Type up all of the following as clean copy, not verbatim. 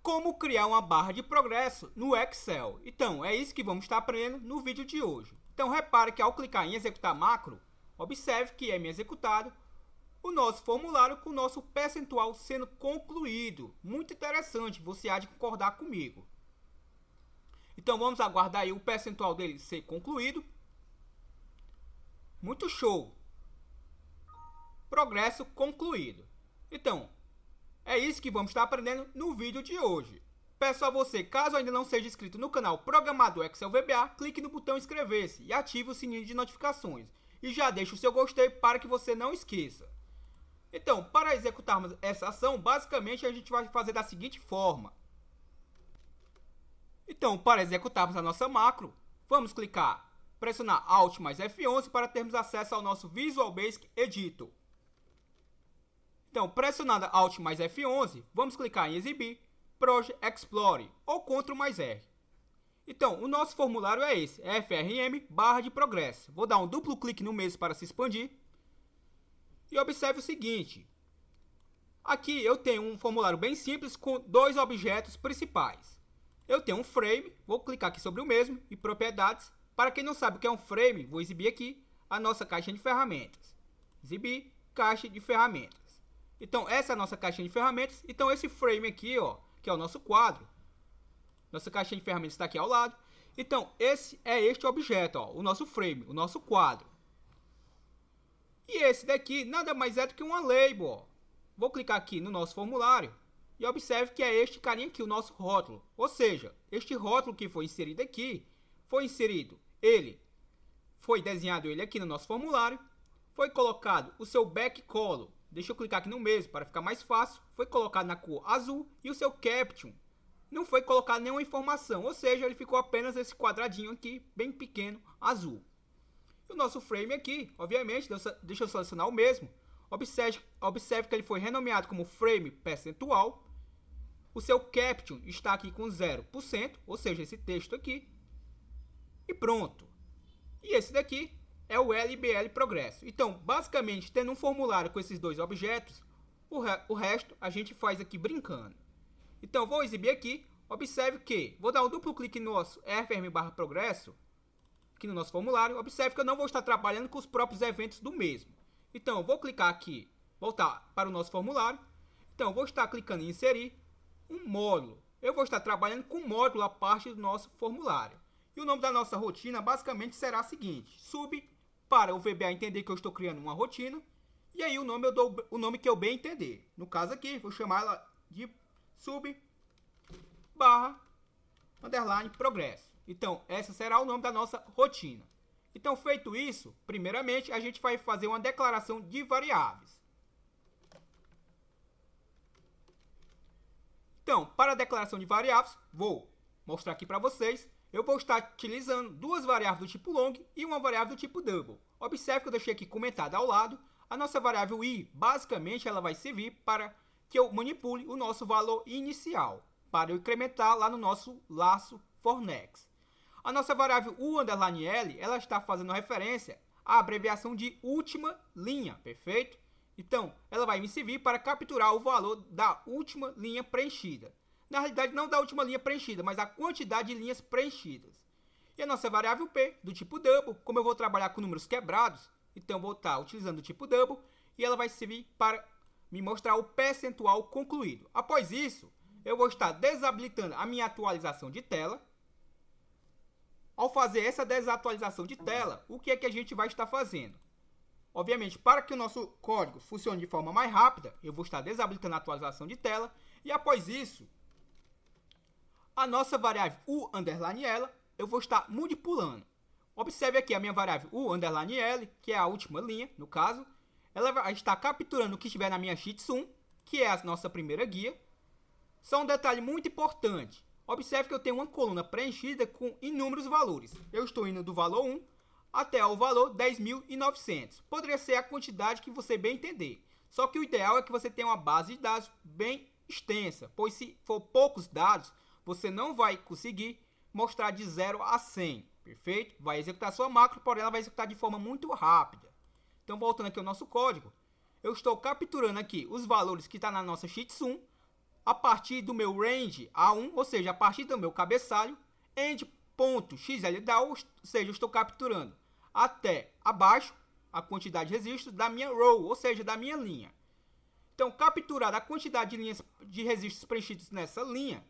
Como criar uma barra de progresso no Excel. Então, é isso que vamos estar aprendendo no vídeo de hoje. Então, repare que ao clicar em executar macro, observe que é me executado o nosso formulário com o nosso percentual sendo concluído. Muito interessante, você há de concordar comigo. Então, vamos aguardar aí o percentual dele ser concluído. Muito show! Progresso concluído. Então, é isso que vamos estar aprendendo no vídeo de hoje. Peço a você, caso ainda não seja inscrito no canal Programador Excel VBA, clique no botão inscrever-se e ative o sininho de notificações. E já deixe o seu gostei para que você não esqueça. Então, para executarmos essa ação, basicamente a gente vai fazer da seguinte forma. Então, para executarmos a nossa macro, vamos clicar, pressionar Alt mais F11 para termos acesso ao nosso Visual Basic Editor. Então, pressionando Alt mais F11, vamos clicar em Exibir, Project Explorer ou Ctrl mais R. Então, o nosso formulário é esse, FRM barra de progresso. Vou dar um duplo clique no mesmo para se expandir. E observe o seguinte. Aqui eu tenho um formulário bem simples com dois objetos principais. Eu tenho um frame, vou clicar aqui sobre o mesmo, e propriedades. Para quem não sabe o que é um frame, vou exibir aqui a nossa caixa de ferramentas. Exibir, caixa de ferramentas. Então, essa é a nossa caixinha de ferramentas. Então, esse frame aqui, ó, que é o nosso quadro. Nossa caixinha de ferramentas está aqui ao lado. Então, esse é este objeto, ó, o nosso frame, o nosso quadro. E esse daqui nada mais é do que uma label, ó. Vou clicar aqui no nosso formulário e observe que é este carinha aqui, o nosso rótulo. Ou seja, este rótulo que foi inserido aqui, foi desenhado ele aqui no nosso formulário, foi colocado o seu backcolor. Deixa eu clicar aqui no mesmo para ficar mais fácil. Foi colocado na cor azul e o seu caption não foi colocado nenhuma informação. Ou seja, ele ficou apenas esse quadradinho aqui, bem pequeno, azul. E o nosso frame aqui, obviamente, deixa eu selecionar o mesmo. Observe que ele foi renomeado como frame percentual. O seu caption está aqui com 0%, ou seja, esse texto aqui. E pronto. E esse daqui é o LBL Progresso. Então, basicamente, tendo um formulário com esses dois objetos, o resto a gente faz aqui brincando. Então, vou exibir aqui. Observe que vou dar um duplo clique no nosso FRM barra Progresso, aqui no nosso formulário. Observe que eu não vou estar trabalhando com os próprios eventos do mesmo. Então, vou clicar aqui, voltar para o nosso formulário. Então, vou estar clicando em inserir um módulo. Eu vou estar trabalhando com um módulo a parte do nosso formulário. E o nome da nossa rotina basicamente será o seguinte: sub, para o VBA entender que eu estou criando uma rotina. E aí o nome eu dou o nome que eu bem entender. No caso aqui, vou chamar ela de sub barra underline progresso. Então, esse será o nome da nossa rotina. Então, feito isso, primeiramente a gente vai fazer uma declaração de variáveis. Então, para a declaração de variáveis, vou mostrar aqui para vocês. Eu vou estar utilizando duas variáveis do tipo long e uma variável do tipo double. Observe que eu deixei aqui comentada ao lado. A nossa variável i, basicamente, ela vai servir para que eu manipule o nosso valor inicial, para eu incrementar lá no nosso laço for next. A nossa variável u_l, ela está fazendo referência à abreviação de última linha, perfeito? Então, ela vai me servir para capturar o valor da última linha preenchida. Na realidade, não da última linha preenchida, mas a quantidade de linhas preenchidas. E a nossa variável p, do tipo double, como eu vou trabalhar com números quebrados, então eu vou estar utilizando o tipo double, e ela vai servir para me mostrar o percentual concluído. Após isso, eu vou estar desabilitando a minha atualização de tela. Ao fazer essa desatualização de tela, o que é que a gente vai estar fazendo? Obviamente, para que o nosso código funcione de forma mais rápida, eu vou estar desabilitando a atualização de tela, e após isso, a nossa variável u_l, eu vou estar manipulando. Observe aqui a minha variável u_l, que é a última linha, no caso. Ela vai estar capturando o que estiver na minha sheet1, que é a nossa primeira guia. Só um detalhe muito importante. Observe que eu tenho uma coluna preenchida com inúmeros valores. Eu estou indo do valor 1 até o valor 10.900. Poderia ser a quantidade que você bem entender. Só que o ideal é que você tenha uma base de dados bem extensa, pois se for poucos dados, você não vai conseguir mostrar de 0 a 100, perfeito? Vai executar sua macro, porém ela vai executar de forma muito rápida. Então, voltando aqui ao nosso código, eu estou capturando aqui os valores que estão na nossa sheet1 a partir do meu range A1, ou seja, a partir do meu cabeçalho, end.xldown, ou seja, eu estou capturando até abaixo a quantidade de registros da minha row, ou seja, da minha linha. Então, capturada a quantidade de linhas de registros preenchidos nessa linha,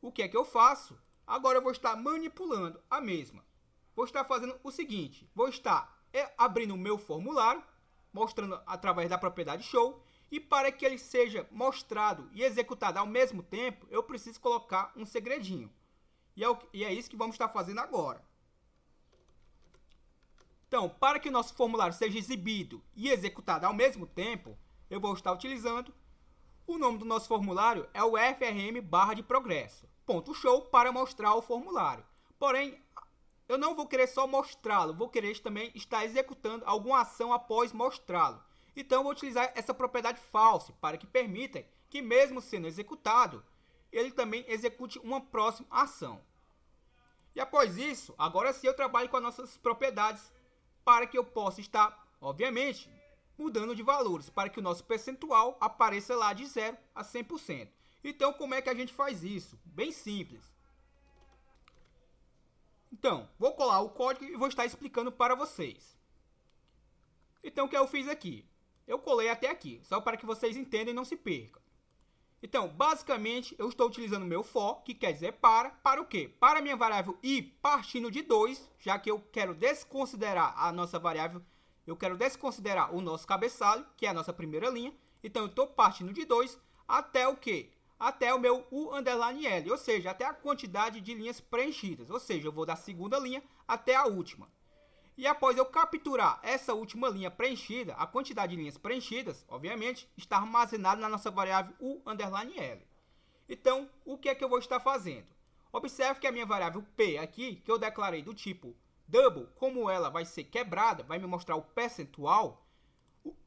o que é que eu faço? Agora eu vou estar manipulando a mesma. Vou estar fazendo o seguinte, vou estar abrindo o meu formulário, mostrando através da propriedade show, e para que ele seja mostrado e executado ao mesmo tempo, eu preciso colocar um segredinho. E é isso que vamos estar fazendo agora. Então, para que o nosso formulário seja exibido e executado ao mesmo tempo, eu vou estar utilizando o nome do nosso formulário é o frm barra de progresso. Ponto show para mostrar o formulário. Porém, eu não vou querer só mostrá-lo, vou querer também estar executando alguma ação após mostrá-lo. Então, eu vou utilizar essa propriedade false para que permita que, mesmo sendo executado, ele também execute uma próxima ação. E após isso, agora sim eu trabalho com as nossas propriedades para que eu possa estar, obviamente, mudando de valores, para que o nosso percentual apareça lá de 0 a 100%. Então, como é que a gente faz isso? Bem simples. Então, vou colar o código e vou estar explicando para vocês. Então, o que eu fiz aqui? Eu colei até aqui, só para que vocês entendam e não se percam. Então, basicamente, eu estou utilizando o meu for, que quer dizer para o quê? Para a minha variável i partindo de 2, já que eu quero desconsiderar a nossa variável, eu quero desconsiderar o nosso cabeçalho, que é a nossa primeira linha. Então, eu estou partindo de 2 até o quê? Até o meu u_l, ou seja, até a quantidade de linhas preenchidas. Ou seja, eu vou da segunda linha até a última. E após eu capturar essa última linha preenchida, a quantidade de linhas preenchidas, obviamente, está armazenada na nossa variável u_l. Então, o que é que eu vou estar fazendo? Observe que a minha variável p aqui, que eu declarei do tipo double, como ela vai ser quebrada, vai me mostrar o percentual.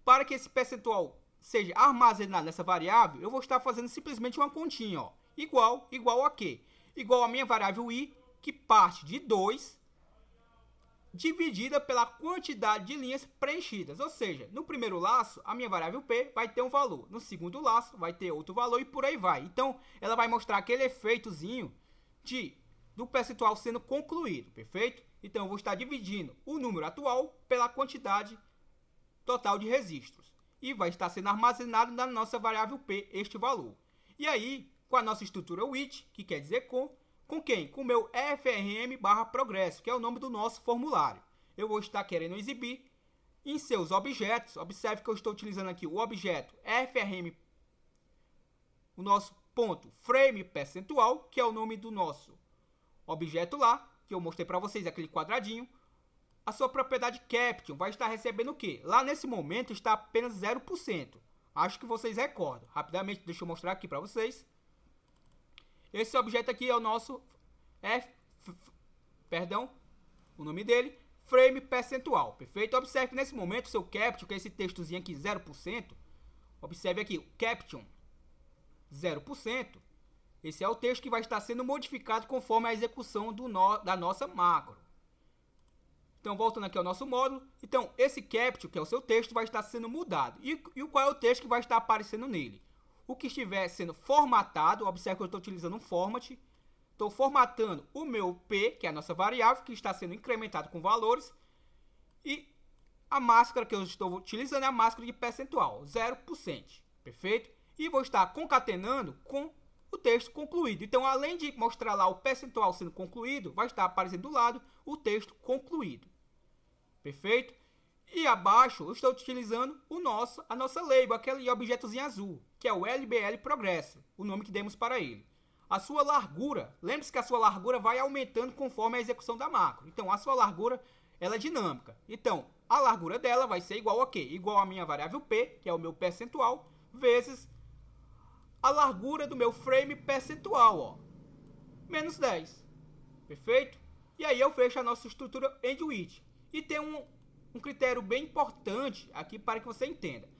Para que esse percentual seja armazenado nessa variável, eu vou estar fazendo simplesmente uma continha, ó. Igual a quê? Igual a minha variável i, que parte de 2, dividida pela quantidade de linhas preenchidas. Ou seja, no primeiro laço, a minha variável p vai ter um valor. No segundo laço, vai ter outro valor e por aí vai. Então, ela vai mostrar aquele efeitozinho do percentual sendo concluído, perfeito? Então, eu vou estar dividindo o número atual pela quantidade total de registros. E vai estar sendo armazenado na nossa variável p este valor. E aí, com a nossa estrutura with, que quer dizer com quem? Com o meu frm barra progresso, que é o nome do nosso formulário. Eu vou estar querendo exibir em seus objetos. Observe que eu estou utilizando aqui o objeto frm, o nosso ponto frame percentual, que é o nome do nosso objeto lá, que eu mostrei para vocês, aquele quadradinho. A sua propriedade caption vai estar recebendo o quê? Lá nesse momento está apenas 0%. Acho que vocês recordam. Rapidamente, deixa eu mostrar aqui para vocês. Esse objeto aqui é o nosso o nome dele, frame percentual, perfeito? Observe que nesse momento o seu caption, que é esse textozinho aqui 0%, observe aqui o caption 0%, esse é o texto que vai estar sendo modificado conforme a execução da nossa macro. Então, voltando aqui ao nosso módulo, então esse caption, que é o seu texto, vai estar sendo mudado. E qual é o texto que vai estar aparecendo nele? O que estiver sendo formatado, observe que eu estou utilizando um format, estou formatando o meu p, que é a nossa variável, que está sendo incrementado com valores, e a máscara que eu estou utilizando é a máscara de percentual, 0%, perfeito? E vou estar concatenando com o texto concluído. Então, além de mostrar lá o percentual sendo concluído, vai estar aparecendo do lado o texto concluído, perfeito? E abaixo eu estou utilizando a nossa label, aquele objetozinho azul, que é o LBL Progresso, o nome que demos para ele. A sua largura, lembre-se que a sua largura vai aumentando conforme a execução da macro. Então, a sua largura ela é dinâmica. Então, a largura dela vai ser igual a quê? Igual a minha variável P, que é o meu percentual, vezes a largura do meu frame percentual, ó, menos 10. Perfeito? E aí eu fecho a nossa estrutura endwith. E tem um critério bem importante aqui para que você entenda.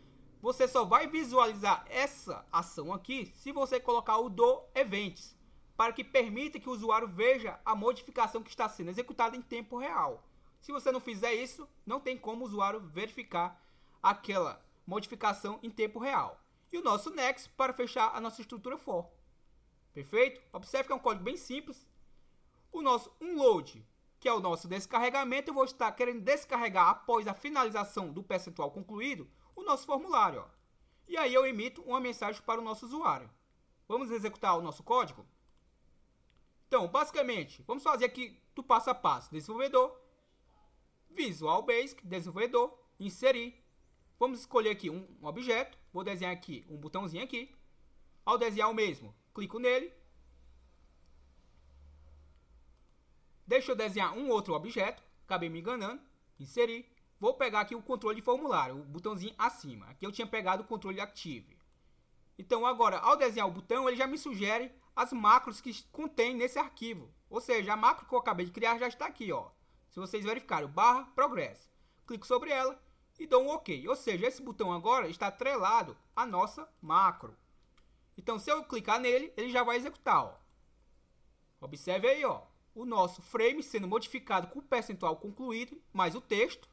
Você só vai visualizar essa ação aqui se você colocar o do events, para que permita que o usuário veja a modificação que está sendo executada em tempo real. Se você não fizer isso, não tem como o usuário verificar aquela modificação em tempo real. e o nosso next para fechar a nossa estrutura for. Perfeito? Observe que é um código bem simples. O nosso unload, que é o nosso descarregamento, eu vou estar querendo descarregar após a finalização do percentual concluído o nosso formulário. Ó. E aí eu emito uma mensagem para o nosso usuário. Vamos executar o nosso código? Então, basicamente, vamos fazer aqui do passo a passo. Desenvolvedor, Visual Basic, desenvolvedor, inserir. Vamos escolher aqui um objeto. Vou desenhar aqui um botãozinho aqui. Ao desenhar o mesmo, clico nele. Deixa eu desenhar um outro objeto. Acabei me enganando. Inserir. Vou pegar aqui o controle de formulário, o botãozinho acima. Aqui eu tinha pegado o controle Active. Então agora, ao desenhar o botão, ele já me sugere as macros que contém nesse arquivo. Ou seja, a macro que eu acabei de criar já está aqui, ó. Se vocês verificarem, /progress. Clico sobre ela e dou um OK. Ou seja, esse botão agora está atrelado à nossa macro. Então, se eu clicar nele, ele já vai executar, ó. Observe aí, ó, o nosso frame sendo modificado com o percentual concluído, mais o texto.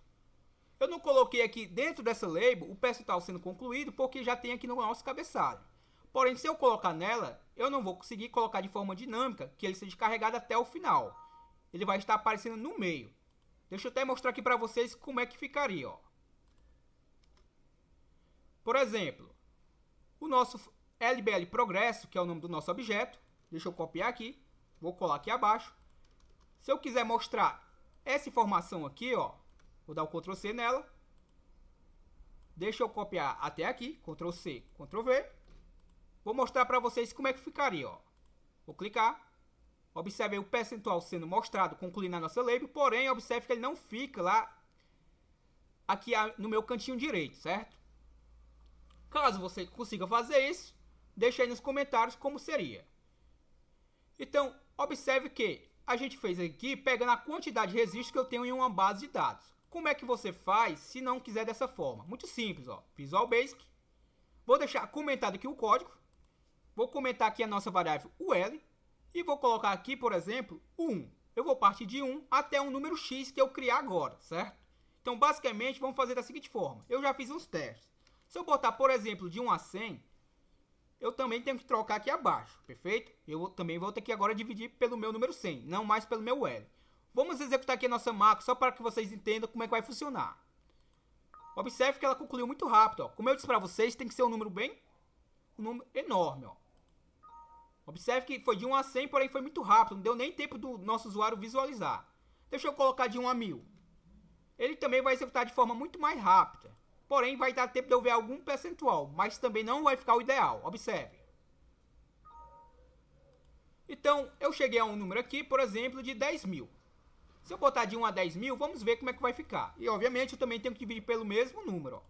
Eu não coloquei aqui dentro dessa label o percentual sendo concluído, porque já tem aqui no nosso cabeçalho. Porém, se eu colocar nela, eu não vou conseguir colocar de forma dinâmica, que ele seja carregado até o final. Ele vai estar aparecendo no meio. Deixa eu até mostrar aqui para vocês como é que ficaria, ó. Por exemplo, o nosso LBL Progresso, que é o nome do nosso objeto. Deixa eu copiar aqui. Vou colar aqui abaixo. Se eu quiser mostrar essa informação aqui, ó, vou dar o Ctrl C nela. Deixa eu copiar até aqui. Ctrl C, Ctrl V. Vou mostrar para vocês como é que ficaria, ó. Vou clicar. Observe aí o percentual sendo mostrado, concluindo a nossa label. Porém, observe que ele não fica lá aqui no meu cantinho direito, certo? Caso você consiga fazer isso, deixa aí nos comentários como seria. Então, observe que a gente fez aqui pegando a quantidade de registros que eu tenho em uma base de dados. Como é que você faz se não quiser dessa forma? Muito simples, ó. Visual Basic. Vou deixar comentado aqui o código. Vou comentar aqui a nossa variável UL. E vou colocar aqui, por exemplo, 1. Eu vou partir de 1 até um número X que eu criar agora, certo? Então, basicamente, vamos fazer da seguinte forma. Eu já fiz uns testes. Se eu botar, por exemplo, de 1 a 100, eu também tenho que trocar aqui abaixo, perfeito? Eu também vou ter que agora dividir pelo meu número 100, não mais pelo meu L. Vamos executar aqui a nossa macro só para que vocês entendam como é que vai funcionar. Observe que ela concluiu muito rápido, ó. Como eu disse para vocês, tem que ser um número enorme, ó. Observe que foi de 1 a 100, porém foi muito rápido, não deu nem tempo do nosso usuário visualizar. Deixa eu colocar de 1 a 1000. Ele também vai executar de forma muito mais rápida. Porém, vai dar tempo de eu ver algum percentual, mas também não vai ficar o ideal. Observe. Então, eu cheguei a um número aqui, por exemplo, de 10.000. Se eu botar de 1 a 10.000, vamos ver como é que vai ficar. E, obviamente, eu também tenho que dividir pelo mesmo número. Ó.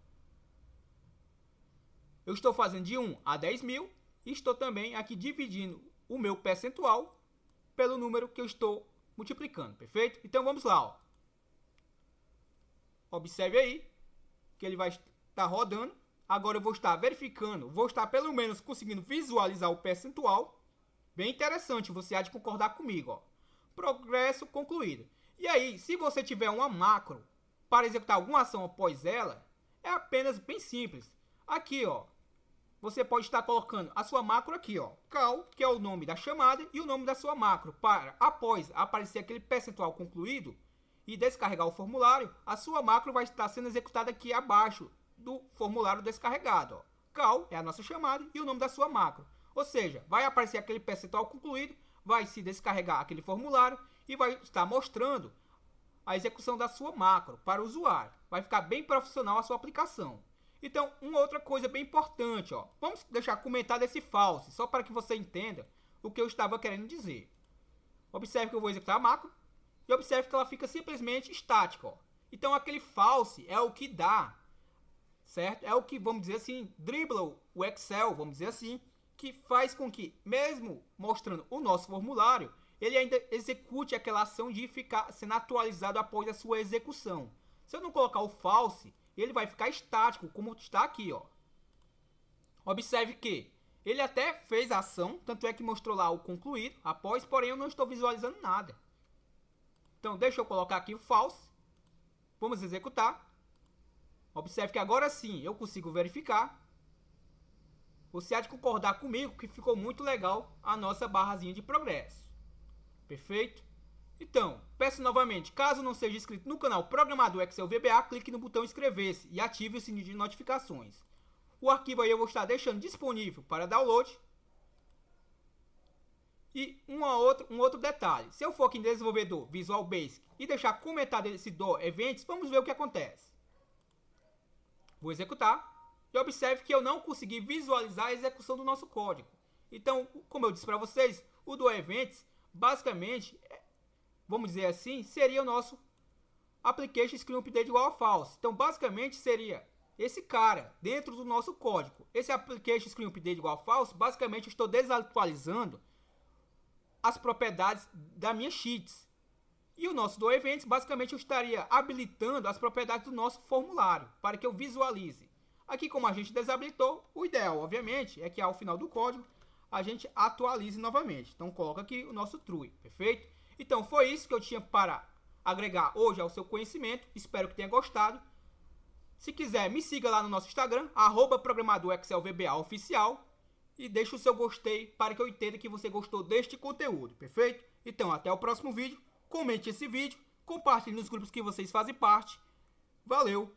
Eu estou fazendo de 1 a 10.000 e estou também aqui dividindo o meu percentual pelo número que eu estou multiplicando, perfeito? Então, vamos lá. Ó. Observe aí que ele vai estar rodando. Agora eu vou estar verificando, vou estar pelo menos conseguindo visualizar o percentual. Bem interessante, você há de concordar comigo. Ó. Progresso concluído. E aí, se você tiver uma macro para executar alguma ação após ela, é apenas bem simples. Aqui, ó, você pode estar colocando a sua macro aqui, ó, cal, que é o nome da chamada, e o nome da sua macro. Para, após aparecer aquele percentual concluído e descarregar o formulário, a sua macro vai estar sendo executada aqui abaixo do formulário descarregado. Ó. Cal é a nossa chamada e o nome da sua macro. Ou seja, vai aparecer aquele percentual concluído, vai se descarregar aquele formulário e vai estar mostrando a execução da sua macro para o usuário. Vai ficar bem profissional a sua aplicação. Então, uma outra coisa bem importante, ó, vamos deixar comentado esse false, só para que você entenda o que eu estava querendo dizer. Observe que eu vou executar a macro e observe que ela fica simplesmente estática. Ó. Então, aquele false é o que dá, certo? É o que, vamos dizer assim, dribla o Excel, vamos dizer assim, que faz com que, mesmo mostrando o nosso formulário, ele ainda execute aquela ação de ficar sendo atualizado após a sua execução. Se eu não colocar o false, ele vai ficar estático, como está aqui, ó. Observe que ele até fez a ação, tanto é que mostrou lá o concluído, após, porém eu não estou visualizando nada. Então, deixa eu colocar aqui o false. Vamos executar. Observe que agora sim eu consigo verificar. você há de concordar comigo que ficou muito legal a nossa barrazinha de progresso. Perfeito? Então, peço novamente, caso não seja inscrito no canal Programador Excel VBA, clique no botão inscrever-se e ative o sininho de notificações. O arquivo aí eu vou estar deixando disponível para download. E um outro detalhe, se eu for aqui em desenvolvedor Visual Basic e deixar comentado esse do Events, vamos ver o que acontece. Vou executar e observe que eu não consegui visualizar a execução do nosso código. Então, como eu disse para vocês, o do Events basicamente, vamos dizer assim, seria o nosso application screen update igual a false. Então, basicamente seria esse cara dentro do nosso código. Esse application screen update igual a false, basicamente eu estou desatualizando as propriedades da minha sheets. E o nosso do Events, basicamente eu estaria habilitando as propriedades do nosso formulário, para que eu visualize. Aqui, como a gente desabilitou, o ideal, obviamente, é que ao final do código, a gente atualize novamente. Então, coloca aqui o nosso true, perfeito? Então, foi isso que eu tinha para agregar hoje ao seu conhecimento. Espero que tenha gostado. Se quiser, me siga lá no nosso Instagram, @programadorexcelvbaoficial. E deixe o seu gostei para que eu entenda que você gostou deste conteúdo, perfeito? Então, até o próximo vídeo. Comente esse vídeo, compartilhe nos grupos que vocês fazem parte. Valeu!